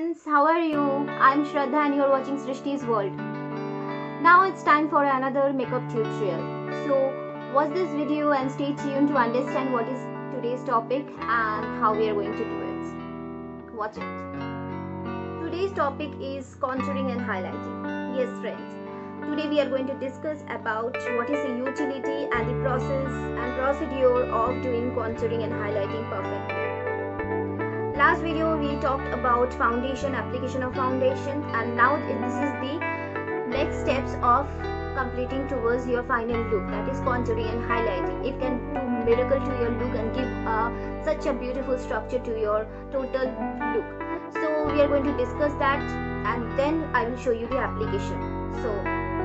friends, how are you? I'm Shraddha and you're watching Srishti's World. Now it's time for another makeup tutorial. So watch this video and stay tuned to understand what is today's topic and how we are going to do it. Watch it. Today's topic is contouring and highlighting. Yes friends, today we are going to discuss about what is the utility and the process and procedure of doing contouring and highlighting perfectly. Last video we talked about foundation, application of foundation, and now this is the next steps of completing towards your final look, that is contouring and highlighting. It can do miracle to your look and give such a beautiful structure to your total look. So we are going to discuss that and then I will show you the application. So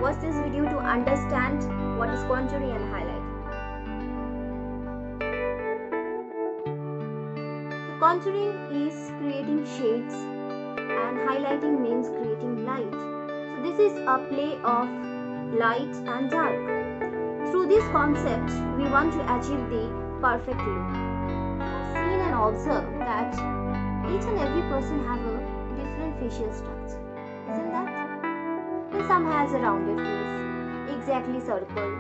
watch this video to understand what is contouring and highlighting. Contouring is creating shades and highlighting means creating light. So this is a play of light and dark. Through this concept, we want to achieve the perfect look. I've seen and observed that each and every person have a different facial structure. Isn't that? And some has a rounded face, exactly circle,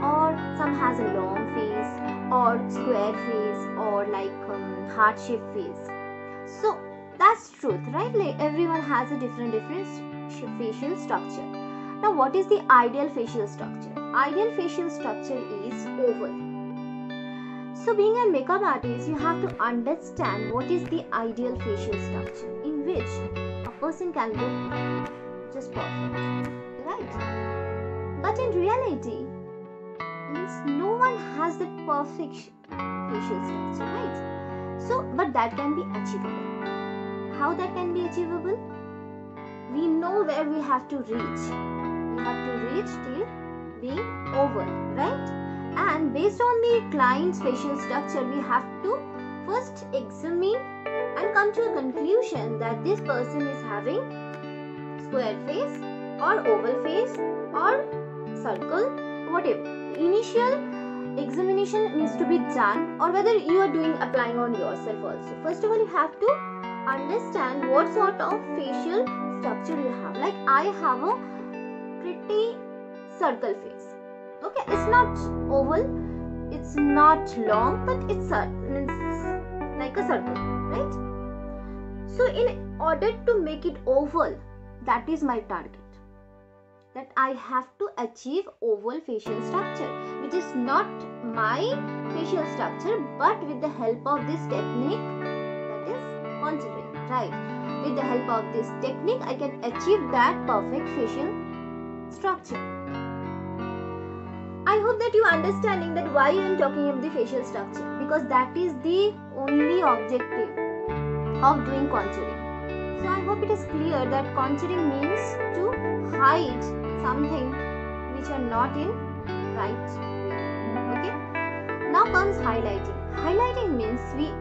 or some has a long face, or square face, or like heart-shaped face. So that's truth, right? Like everyone has a different facial structure. Now what is the ideal facial structure? Ideal facial structure is oval. So being a makeup artist, you have to understand what is the ideal facial structure in which a person can look just perfect, right? But in reality, means no one has the perfect facial structure, right? So, but that can be achievable. How that can be achievable? We know where we have to reach. We have to reach till being oval, right? And based on the client's facial structure, we have to first examine and come to a conclusion that this person is having square face or oval face or circle, whatever. Initial examination needs to be done, or whether you are doing applying on yourself also. First of all, you have to understand what sort of facial structure you have. Like I have a pretty circle face. Okay, it's not oval, it's not long, but it's like a circle, right? So in order to make it oval, that is my target, that I have to achieve oval facial structure, which is not my facial structure, but with the help of this technique, that is contouring, right? With the help of this technique, I can achieve that perfect facial structure. I hope that you are understanding that why I am talking about the facial structure, because that is the only objective of doing contouring. So I hope it is clear that contouring means to hide something which are not in right way. Okay. Now comes highlighting. Highlighting means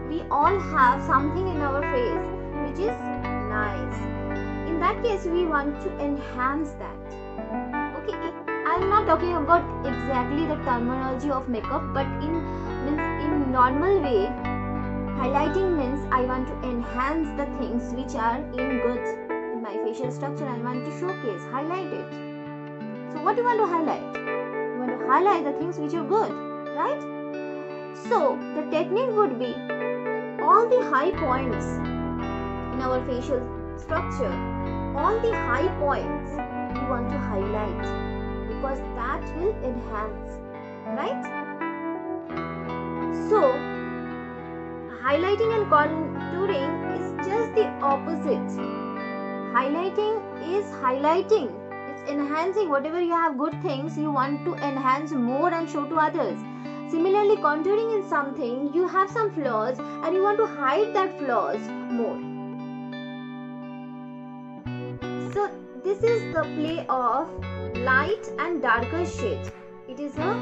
we all have something in our face which is nice. In that case, we want to enhance that. Okay. I am not talking about exactly the terminology of makeup, but in normal way, highlighting means I want to enhance the things which are in good in my facial structure. I want to showcase, highlight it. So what do you want to highlight? You want to highlight the things which are good, right? So the technique would be all the high points in our facial structure, all the high points you want to highlight, because that will enhance, right? So highlighting and contouring is just the opposite. Highlighting is highlighting. It's enhancing whatever you have good things, you want to enhance more and show to others. Similarly, contouring is something, you have some flaws and you want to hide that flaws more. So this is the play of light and darker shade. It is a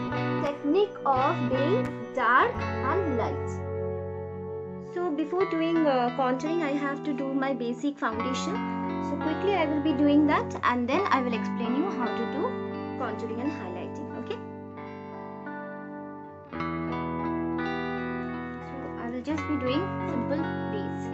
technique of being dark and light. So before doing contouring, I have to do my basic foundation. So quickly I will be doing that and then I will explain you how to do contouring and highlighting. Okay. So I will just be doing simple base.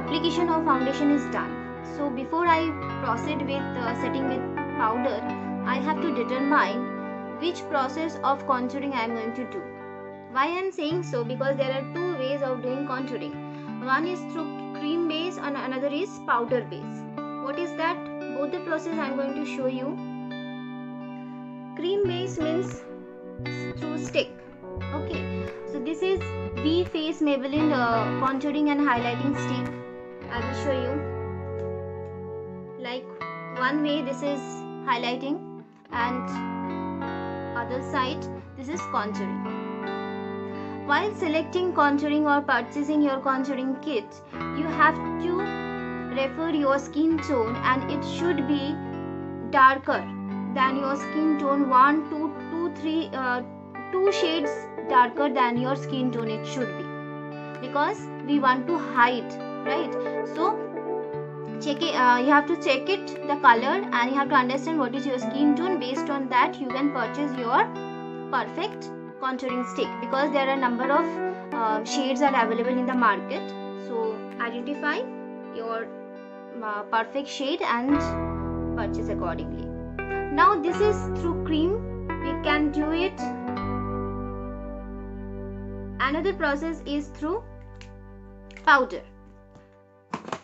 application of foundation is done. So before I proceed with setting with powder, I have to determine which process of contouring I am going to do. Why I am saying so? Because there are two ways of doing contouring. One is through cream base and another is powder base. What is that? Both the process I am going to show you. Cream base means through stick. Okay, so this is V Face Maybelline contouring and highlighting stick. I will show you. Like one way this is highlighting and other side this is contouring. While selecting contouring or purchasing your contouring kit, you have to refer your skin tone, and it should be darker than your skin tone, 2 shades darker than your skin tone it should be, because we want to hide, right? So check it, you have to check it the color, and you have to understand what is your skin tone. Based on that you can purchase your perfect contouring stick, because there are a number of shades are available in the market. So identify your perfect shade and purchase accordingly. Now this is through cream, we can do it. Another process is through powder.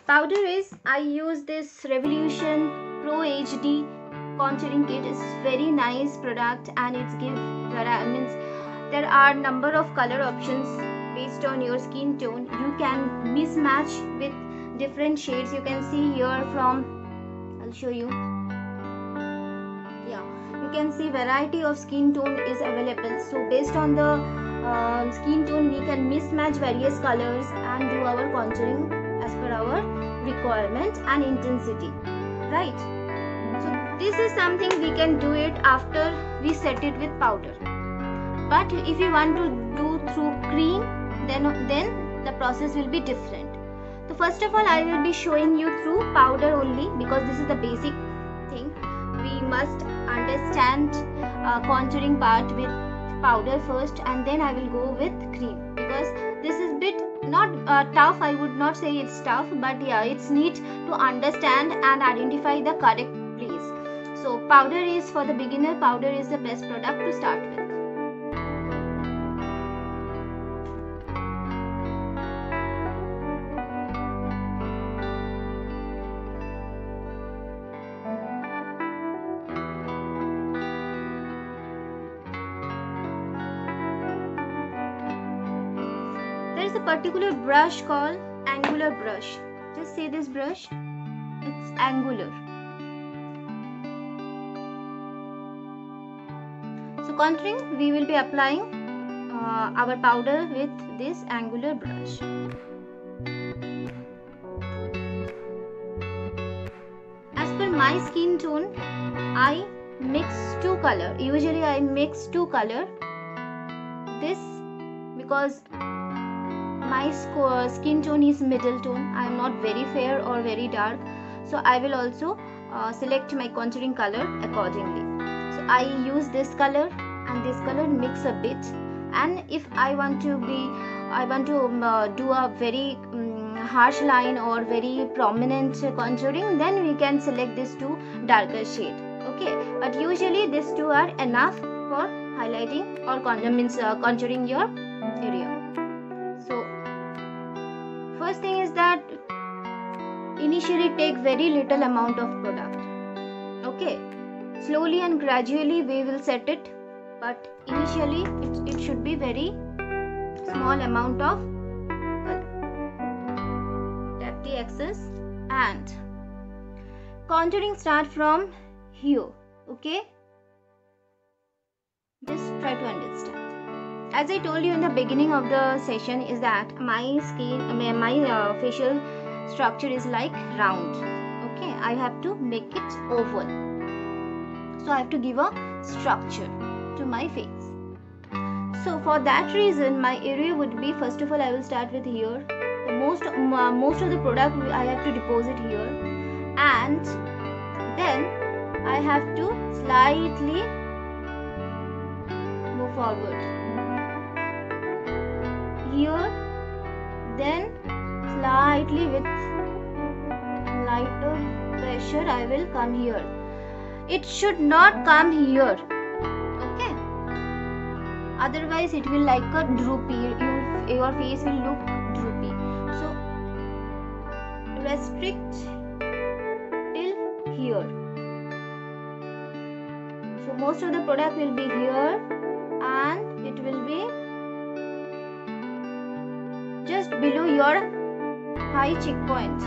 Powder is, I use this Revolution Pro HD contouring kit. It's very nice product, and it's there are number of color options based on your skin tone. You can mismatch with different shades. You can see here from, I'll show you. Yeah, you can see variety of skin tone is available. So based on the skin tone we can mismatch various colors and do our contouring as per our requirement and intensity, right? So this is something we can do it after we set it with powder. But if you want to do through cream, then the process will be different. So first of all I will be showing you through powder only, because this is the basic thing. We must understand contouring part with powder first, and then I will go with cream, because this is bit not tough. I would not say it's tough, but yeah, it's need to understand and identify the correct place. So powder is for the beginner. Powder is the best product to start with. There is a particular brush called angular brush. Just see this brush, it's angular. So contouring, we will be applying our powder with this angular brush. As per my skin tone, I mix 2 color. Usually I mix 2 color. This because my skin tone is middle tone. I am not very fair or very dark, so I will also select my contouring color accordingly. So I use this color and this color, mix a bit, and if I want to do a very harsh line or very prominent contouring, then we can select these 2 darker shade. Okay, but usually these 2 are enough for highlighting or contouring your area. So first thing is that initially take very little amount of product. Okay, slowly and gradually we will set it, but initially it should be very small amount of color. Tap the excess, and contouring start from here. Okay, just try to understand. As I told you in the beginning of the session, is that my facial structure is like round. Okay, I have to make it oval, so I have to give a structure to my face. So for that reason, my area would be, first of all I will start with here. The most of the product I have to deposit here, and then I have to slightly move forward here, then slide slightly with lighter pressure I will come here. It should not come here, okay? Otherwise it will like a droopy, your face will look droopy. So restrict till here. So most of the product will be here and it will be just below your high cheekpoint.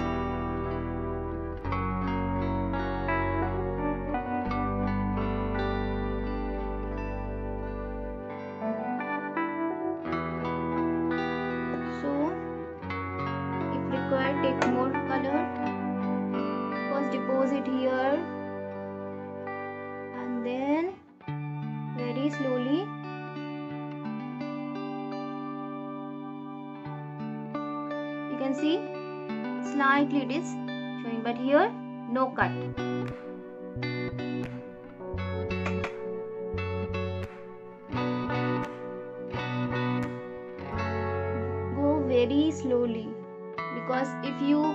So if required, take more color. First deposit here and then very slowly you can see slightly it is showing, but here no cut. Go very slowly, because if you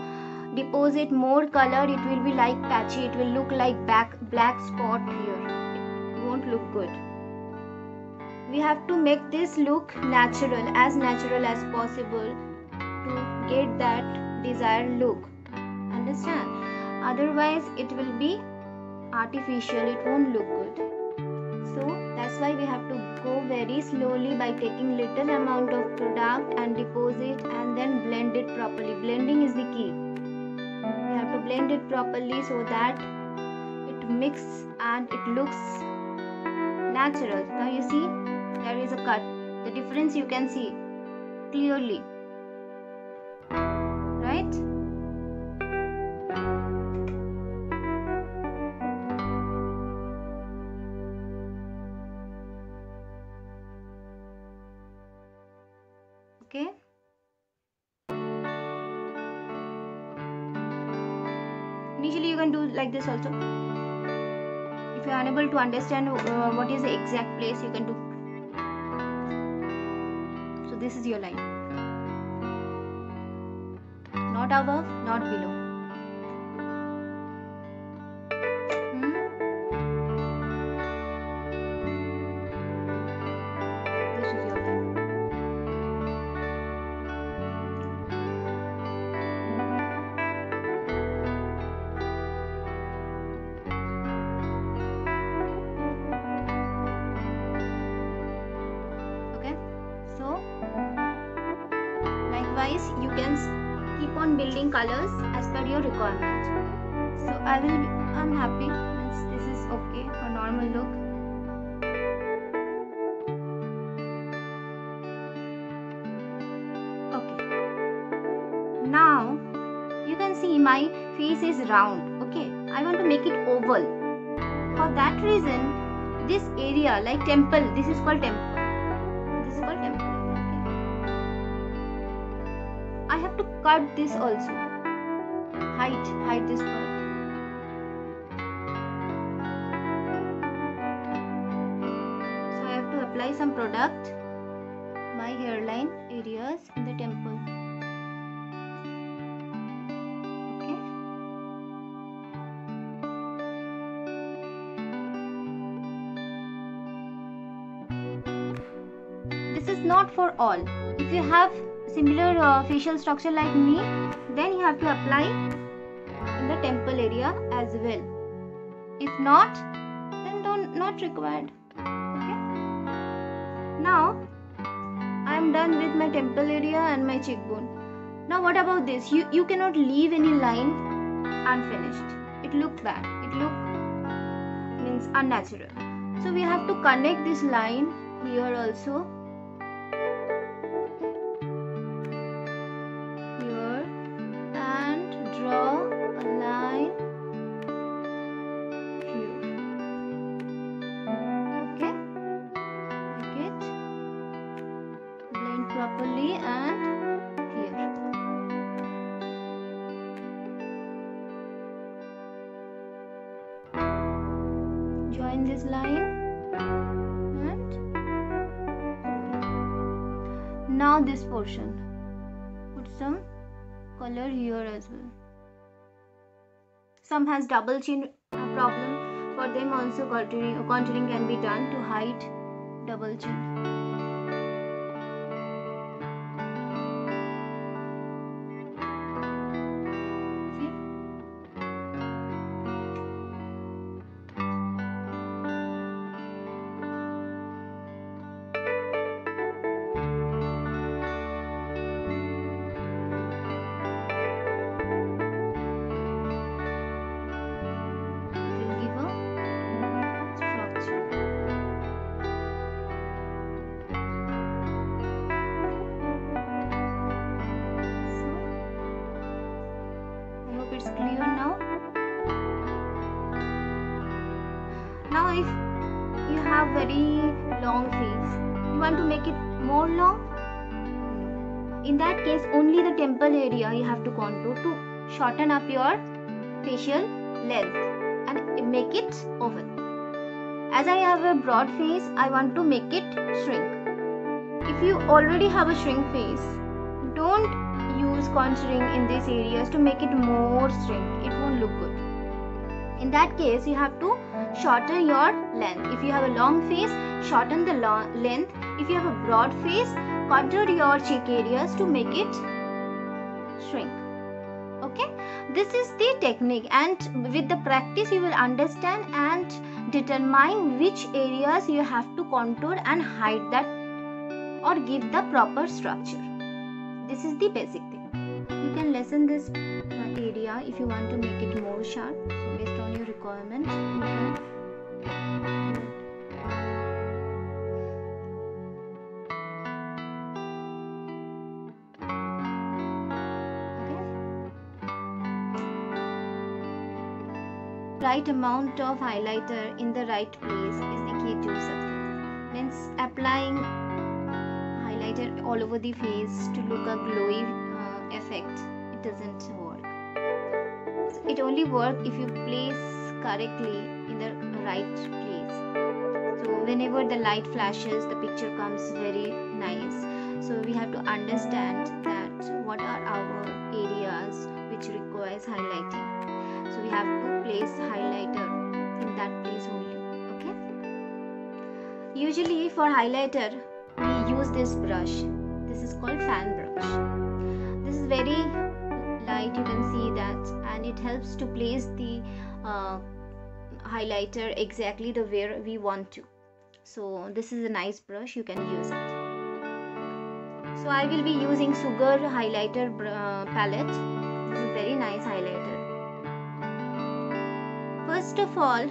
deposit more color it will be like patchy, it will look like black spot here, it won't look good. We have to make this look natural as possible to get that desired look, understand? Otherwise it will be artificial, it won't look good. So that's why we have to go very slowly by taking little amount of product and deposit and then blend it properly. Blending is the key. We have to blend it properly so that it mixes and it looks natural. Now you see there is a cut. The difference you can see clearly, right? Okay. Initially you can do like this also. If you are unable to understand what is the exact place, you can do. So this is your line. Not above, not below. This is your line. Okay, so likewise you can keep on building colors as per your requirement. So I'm happy, this is okay for normal look. Okay, now you can see my face is round. Okay, I want to make it oval. For that reason, this area like temple, this is called temple. This is called temple. I have to cut this also. Hide this part. So I have to apply some product my hairline areas in the temple. Okay. This is not for all. If you have similar facial structure like me, then you have to apply in the temple area as well. If not, then not required. Okay. Now I am done with my temple area and my cheekbone. Now what about this? You cannot leave any line unfinished. It looked bad. It means unnatural. So we have to connect this line here also. Properly and here. Join this line and now this portion. Put some color here as well. Some has double chin problem. For them also contouring can be done to hide double chin. It's clear now. Now if you have very long face, you want to make it more long, in that case only the temple area you have to contour to shorten up your facial length and make it oval. As I have a broad face, I want to make it shrink. If you already have a shrink face, don't use contouring in these areas to make it more shrink. It won't look good. In that case, you have to shorten your length. If you have a long face, shorten the length. If you have a broad face, contour your cheek areas to make it shrink. Okay, this is the technique, and with the practice you will understand and determine which areas you have to contour and hide that or give the proper structure. This is the basic thing. You can lessen this area if you want to make it more sharp. So based on your requirement, you can. Right amount of highlighter in the right place is the key to success. Means applying highlighter all over the face to look a glowy effect, it doesn't work. So it only works if you place correctly in the right place. So whenever the light flashes, the picture comes very nice. So we have to understand that what are our areas which requires highlighting. So we have to place highlighter in that place only. Okay. Usually for highlighter we use this brush. This is called fan brush. This is very light, you can see that, and it helps to place the highlighter exactly the where we want to. So this is a nice brush, you can use it. So I will be using Sugar highlighter palette. This is very nice highlighter. First of all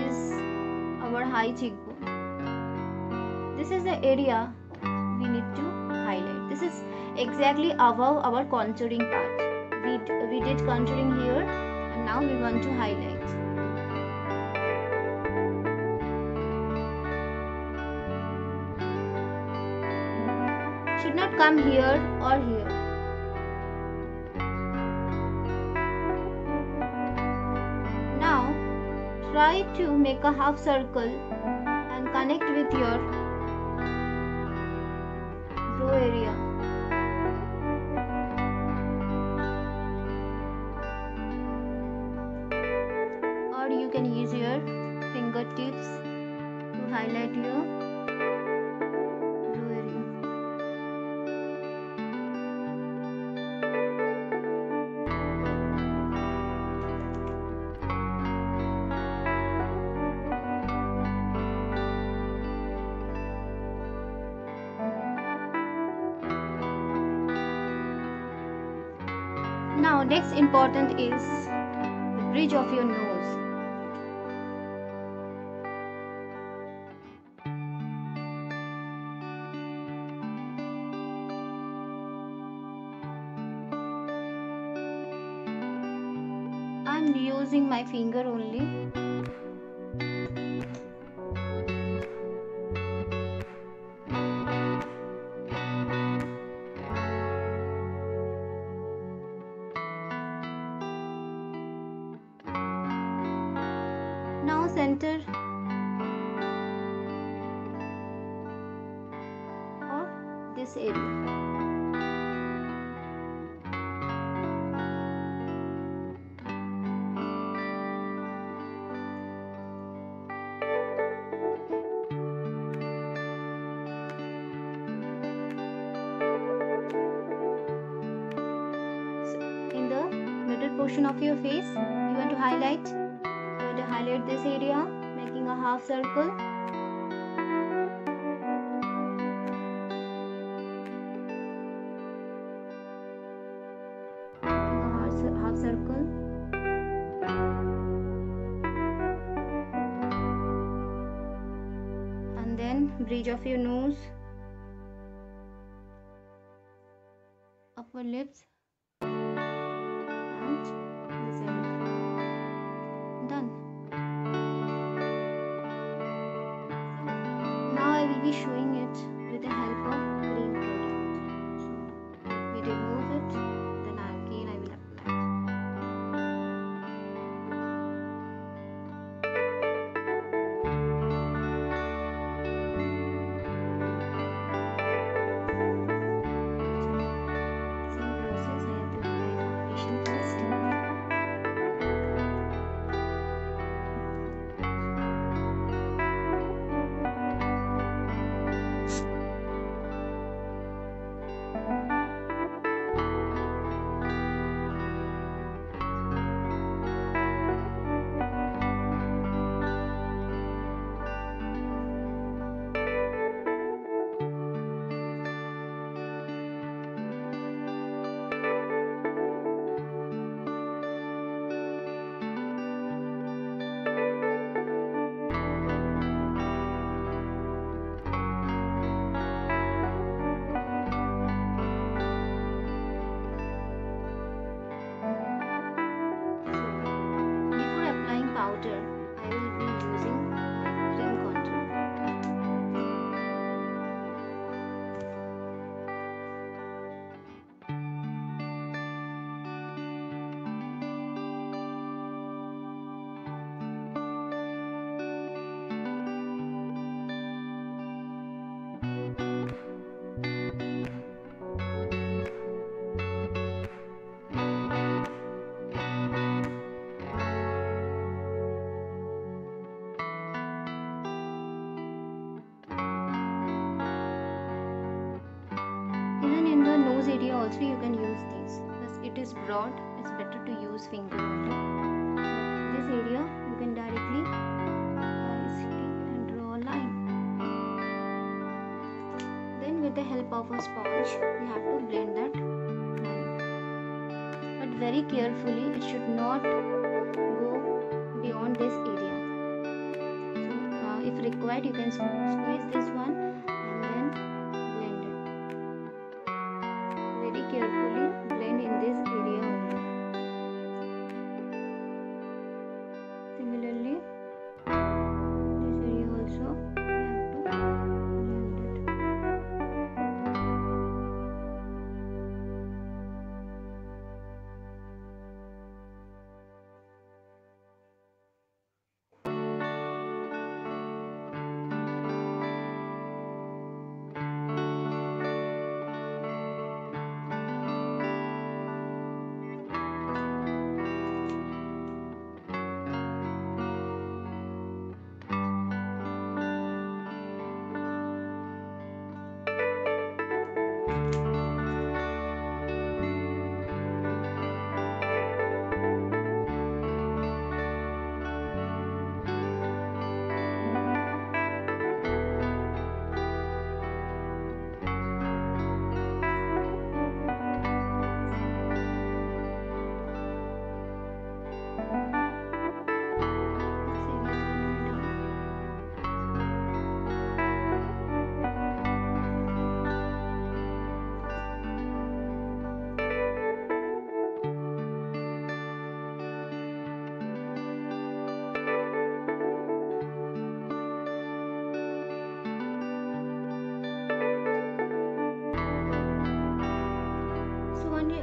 is our high cheekbone. This is the area we need to highlight. This is exactly above our contouring part. We did contouring here, and now we want to highlight. Should not come here or here. Now try to make a half circle and connect with your brow area. Or you can use your fingertips to highlight your brow area. Now next important is the bridge of your nose. I'm using my finger only. Now center of this area. portion of your face you want to highlight. You want to highlight this area, making a half circle. Making a half circle. And then bridge of your nose, upper lips, and this area. Done. Now I will be showing it with the help of cream product. So we remove it, then again I will apply. Same process, I have to apply foundation first. Before applying powder, I will be using my cream contour. Even in the nose area also you can use these. As it is broad, it's better to use finger only. But this area you can directly and draw a line. Then with the help of a sponge, you have to blend that line. But very carefully, it should not go beyond this area. So if required, you can squeeze this one and then blend it. Very carefully blend in this area only. Similarly, this area also you have to blend it.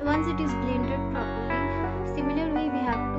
Once it is blended properly, similar way we have